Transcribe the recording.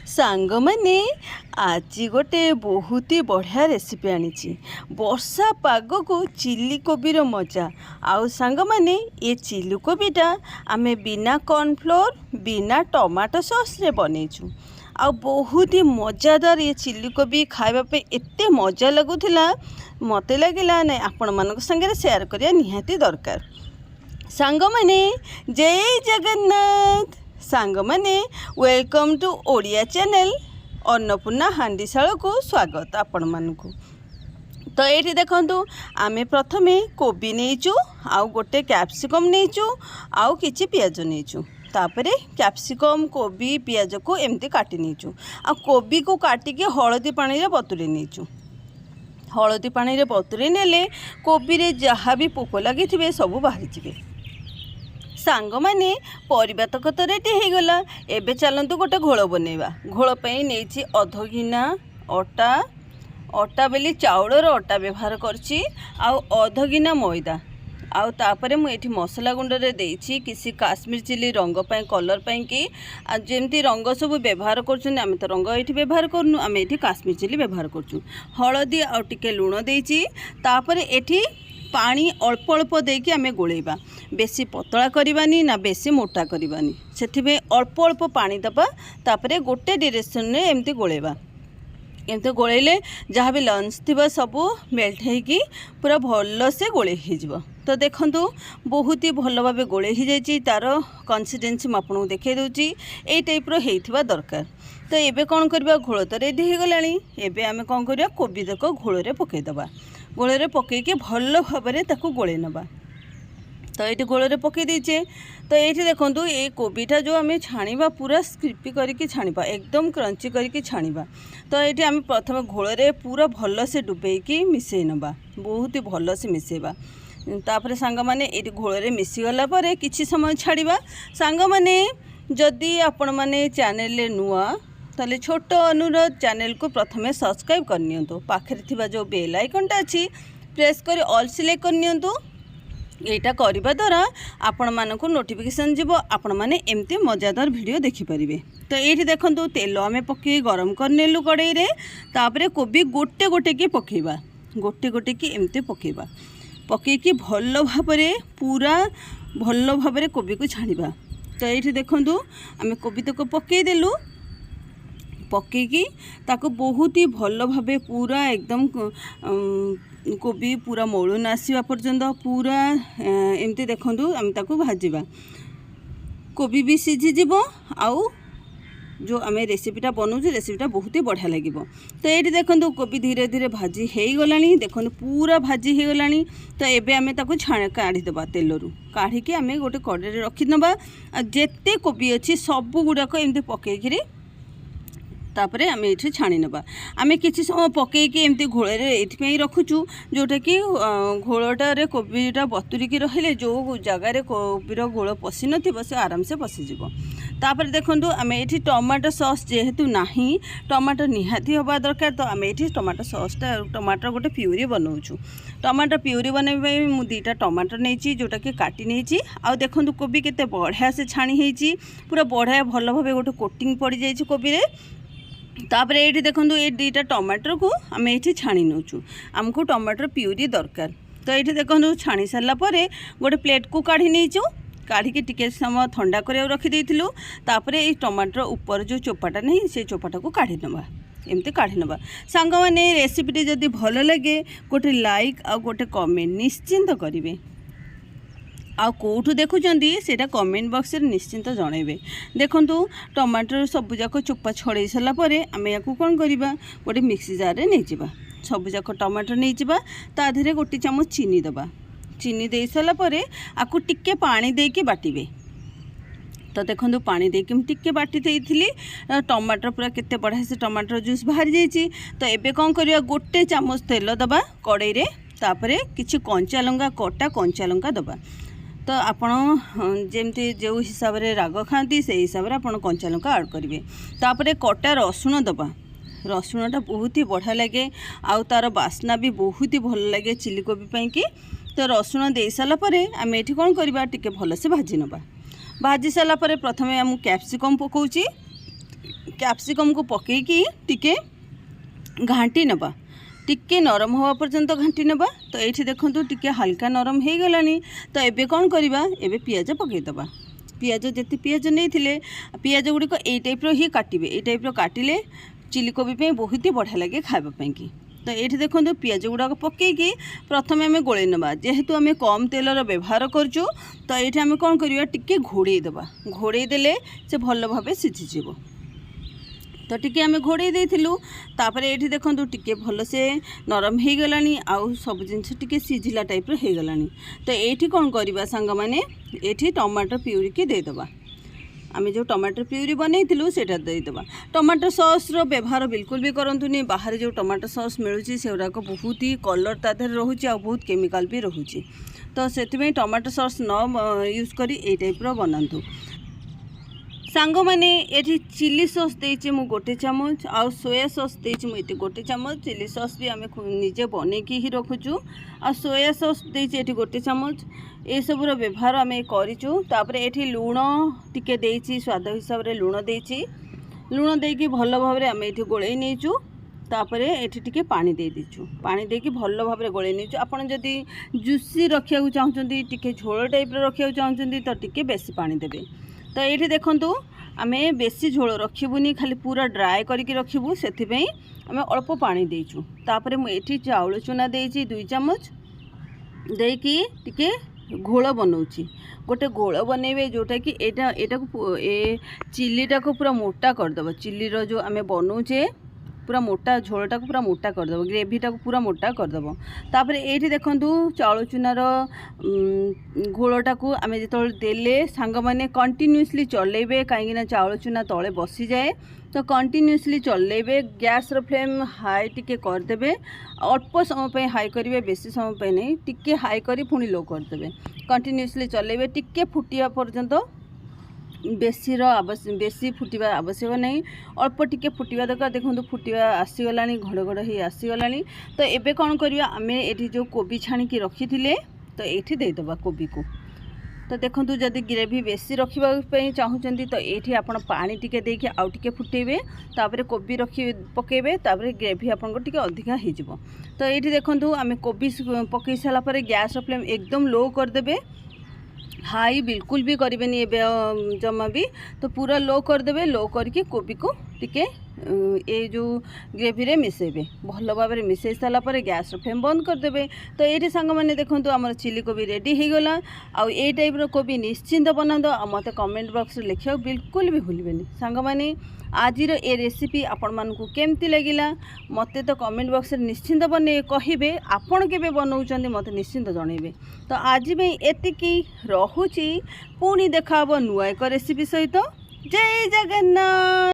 सांग मैंने आज गोटे बहुत ही बढ़िया रेसिपी आनी वर्षा पाग को चिली कोबीर मजा आउ सांग मैंने ये चिली कोबीटा आमे बिना कॉर्नफ्लोर बिना टमाटो सॉस रे बनईचु आ बहुत ही मजादार ये चिली कोबी खावाई एत मजा लगुला मत लगिला ना आपण मान संगे शेयर करिया निहाती दरकार। सांग मैंने जय जगन्नाथ। सांग मैंने welcome to Odia channel Annapurna Handishal को स्वागत आपण मानकु। तो ये देखंतु आमे प्रथमे कोबी नहींचु आउ गोटे कैप्सिकम नहींचु आउ किछि पियाज नहींचु तापरे कैप्सिकम कोबी पियाज को एमती काटी नहींचु आ कोबी को काटिके हळदी पानी रे बतुरे नहींचु। हळदी पानी रे बतुरे नेले कोबी रे जहाँ भी पोक लगी थे सब बाहरी जिवे। सांग मैंने परिबा तक तो रेडी हो गला। एबे चलतु गोटे घोल बनैबा। घोल पई नेछि अध गिना अटा अटा बेली चाउलर अटा व्यवहार करछि आउ अध गिना मैदा आउ तापरे मु एठी मसला गुंड रे देछि किसी काश्मीर चिली रंग पई कलर पई कि आ जेमती रंग सब व्यवहार करछन आमे तो रंग एठी व्यवहार करनु आमे एठी काश्मीर चिली व्यवहार करछु। हळदी आउ टिके लूण देछि तापरे एठी पानी अल्प अल्प देकी आमे गोलेबा बेसी पतला करबानी ना बेसी मोटा करबानी सेथिबे अल्प अल्प पानी दबा तापरे गोटे डायरेक्शन रे एमती गोलेबा। एमती गोलेले जहाँ भी लंच थी सब मेल्ट होगी पूरा भल से गोले हो। तो देखंतु बहुत ही भल भाव गोले हो जाइए तार कंसिस्टेंसी आपको देखा दूची यही टाइप होइथिबा दरकार। तो एबे कौन करबा घोल तो रेडी हो गलानी। एबे आमे कौन करबा कोबी तक घोल रे पकेइदबा। घोल रे पकेइके भल भाव में ताकू गोले नबा। तो ये गोल रे पकई देचे। तो ये देखो ये कोबीटा जो आम छाणीबा पूरा स्क्रिपी करके छाणीबा एकदम क्रंची करके छाणीबा। तो ये आम प्रथम घोल रे पूरा भल से डुबेकी मिसई नबा बहुत ही भल से मिसेबा। तापर सांग माने ये घोल रे मिसी गला परे किछि समय छाड़ीबा। सांग माने जदि आपण माने चैनल ले नुआ ताले छोट अनुरोध चैनल को प्रथमे सब्सक्राइब करनियंतु। पाखरे थिबा जो बेल आइकनटा अछि प्रेस करी ऑल सिलेक्ट करनियंतु। एटा करबा द्वारा आपण मानक नोटिफिकेशन जीव आपण माने एमती मजादार वीडियो देखि परिबे। तो ये देखंतु तेल आमे पके गरम करनेलु कड़ाई रे तापरे कोबी गोटे गोटे की पकेबा गोटे गोटे की एमती पकेबा पकेकी भल भाबरे पूरा भल भाबरे कोबी को छाणीबा। तो ये देखंतु आमे कोबी तक पके देलु पकेकी ताको बहुत ही भल भाबे पूरा एकदम कोबी पूरा मौलुन आसवा पर्यंत पूरा एमती देखंतु आम ताको भाजिबा। कोबी भी सीझीजिव आउ जो आम रेसिपीटा बनाऊँ रेसिपीटा बहुत ही बढ़िया लगे। तो ये देखो कोबी धीरे धीरे भाजी हो गलानी देखो पूरा भाजी हो गलानी। तो एबे आमे ताको काढ़ीदेबा तेलरू काढ़ी आमे गोटे कड़े रखीदबा। जेते कोबी अच्छी सब गुड़ाक एमती पकईकरी तापरे आमे ये छाणी नबा। आमे किछि समय पकईकी एमती घोल ये रखुचु जोटा कि घोलटारे कोबीटा बतुरिकी रहिले जो जगार कोबीर घोल पशि नथिबो से आराम से पशिजिव। तापर देखंतु आमे ये टमाटो सॉस जेहेतु नाही टमाटो निहाती हवा दरकार। तो आमे ये टमाटो सॉसटा टमाटर गोटे प्यूरी बनाऊँ। टमाटो प्यूरी बनवाई मु 2टा टमाटो नहीं जोटा कि काटी नहीं आ देखंतु कोबी केते बढ़िया से छाणी होईची पूरा बढ़िया भल भाव गोटे कोटिंग पड़ जाइए कोबी रे। तापर ये देखो ये 2टा टमाटर को आम ये छाणी नौचु आमको टमाटर प्यूरी दरकार। तो ये देखो छाणी सारा गोटे प्लेट को काढ़ी नहींचु काढ़ी टिके समय ठंडा कर रखी तापर ये टमाटर ऊपर जो चोपाटा नहीं से चोपाटा को काढ़ी नवा एमती काढ़ी नवा। सांग माने रेसिपीटी जदि भल लगे गोटे लाइक आ गोटे कमेंट निश्चिंत करेंगे। आ कौटू देखुंती से कमेंट बॉक्स रे निश्चिंत जनइबे। देखंतु टमाटर सब जाक चोपा छड़े सारापर आम या कौन करवा गोटे मिक्सी जार रे नहीं जावा सब जाक टमाटर नहीं जावा ता देहरे गोटे चामच चीनी दबा। चीनी दे सारापर आपको टिके पानी देके बाटिबे। तो देखो पानी देके टिके बाटी देइथिली टमाटर पूरा केते बढ़िया से टमाटर जूस बाहरी जाइए। तो एबे कौन करवा गोटे चामच तेल दबा कड़ाई रे तापरे किछि कंचा लंका कटा कंचा लंका दबा। तो आपण जमती जो हिसाब रे राग खाती से हिसाब रे आपण कंचा लंका ऐड करेंगे। तापरे कटा रसुण दबा रसुणटा बहुत ही बढ़िया लगे आउ तार बास्ना भी बहुत ही भल लगे चिली कोबी पाई कि। तो रसुण दे सारापर आम ये कौन करवा टिके भल से भाजी नबा। भाजी सारापर प्रथमे आम कैप्सिकम पकाउची कैप्सिकम को पकईकी टिके घाटी नबा टिके नरम हवा पर्यंत घाटी नबा। तो ये देखूँ टिके हल्का नरम हो गलानी। तो एबे कौन करवा एबे पियाज पकईदबा। पियाज जिते पियाज नहीं पियाज गुड़िक ये टाइप ही काटे ये टाइप काटिले चिली कोबी बहुत ही बढ़िया लगे खावाई की। तो ये देखो पियाज गुड़ाक पकईकी प्रथम आम गोल नवा जेहेतु आम कम तेलर व्यवहार करचु। तो ये आम कौन करवा टिके घोड़े दबा घोड़े देले से भल भाव सीझीज। तो टिके आम घोड़े देलु तापर ये देखो टिके भल से नरम हो गलानी आउ सब जिनस टिके सीझिला टाइप हो गलानी। तो ये कौन करवा सांग माने ये टमाटर प्यूरी की देदबा। आम जो टमाटर प्यूरी बनईलु से देदबा। टमाटर सॉस रो व्यवहार बिल्कुल भी करंतुनी। बाहर जो टमाटर सॉस मिलूँ से बहुत ही कलर तादेह रोचे आ बहुत केमिकल भी रोचे। तो से टमाटर सॉस न यूज करी ए टाइप रो बनातु। सांग माने ये चिली सॉस देचे मु गोटे चामच आउ सोया सॉस देचे मु ये गोटे चामच। चिली सॉस भी आम निजे बनईकी ही रखुचु आ सोया सॉस देचे ये गोटे चामच। ये सबूर व्यवहार आम करूँ। तापर ये लुण टिके देची स्वाद हिसाब से लुण देची लुण देकी भल भाव आम ये गोलई नहींचु। तापर ये टिके पानी दे दीचु पानी देकी भल भाव गोलई नहींचु। आपड़ जदि जुसी रखा चाहते टिके झोल टाइप रखा चाहते तो टिके बेसी पानी देवे। तो ये देखूँ आम बेसी झोल रखबूनी खाली पूरा ड्राए करके रखबू से आम अल्प पानी देचु। तापर मुझे चाउल चूना देची 2 चामच देकी टिके घोल बनाऊँगी। गोटे घोल बनइबे जोटा कि एटा को चिलीटा को पूरा मोटा करदब। चिली रो जो आम बनाऊे पूरा मोटा झोलटा को पूरा मोटा करदब ग्रेवीटा को पूरा मोटा करदब। तापर ये देखूँ चाउल चूनार घोलटा को आम जो देले सांग माने कंटिन्यूअसली चलेबे कहीं चाउल चूना तले बसी जाए। तो कंटिन्यूअसली चलेबे गैस रो फ्लेम हाई टिके करदेबे। अल्प समय पे हाई करेंगे बेसी समय पे नहीं टिके हाई करी पुणी लो करदेबे। कंटिन्यूअसली चलेबे टिके फुटिया पर्यंत बेसी फुटिबा आवश्यक नहीं अल्प टिके फुटिबा दरकार। देखो फुटिबा आसीगला घड़ घड़ ही आसीगला। तो एबे कौन करवा आम ये जो कोबी छाणिकी रखी थे तो ये देदबा कोबी को। तो देखो जदि ग्रेवी बेसी रखापी चाहूँगी तो ये आप पानी टिके देके आउ टिके फुटेबे तापर कोबी रखी पकेबे तापर ग्रेवी आपको टिके अधिका हो। तो ये देखो आम कोबी पकई सारापर गैस फ्लेम एकदम लो करदेबे हाई बिल्कुल भी करेंगे जमा भी। तो पूरा लो करदेबे लो करके कोबी को टिके ये जो ग्रेवी रे मिसेबे भल भाव में मिसई सारापर गैस फ्लेम बंद करदेबे। तो ये सांग मैंने देखो आम चिली कोबी रेडी हो गला। आउ ये टाइप रो कोबी निश्चिंत बना दो मत कमेंट बॉक्स लिखा बिल्कुल भी भूलें। सांग मैंने आज ये रेसिपी आपण मानकु केमती लगिला मते तो कमेंट बॉक्स में निश्चिंत बने कहिबे आपण केबे बनाउचंदी मते निश्चिंत जणेबे। तो आज में एतिकी रहुची पुणी देखा नुआ एक रेसिपी सहित। जय जगन्नाथ।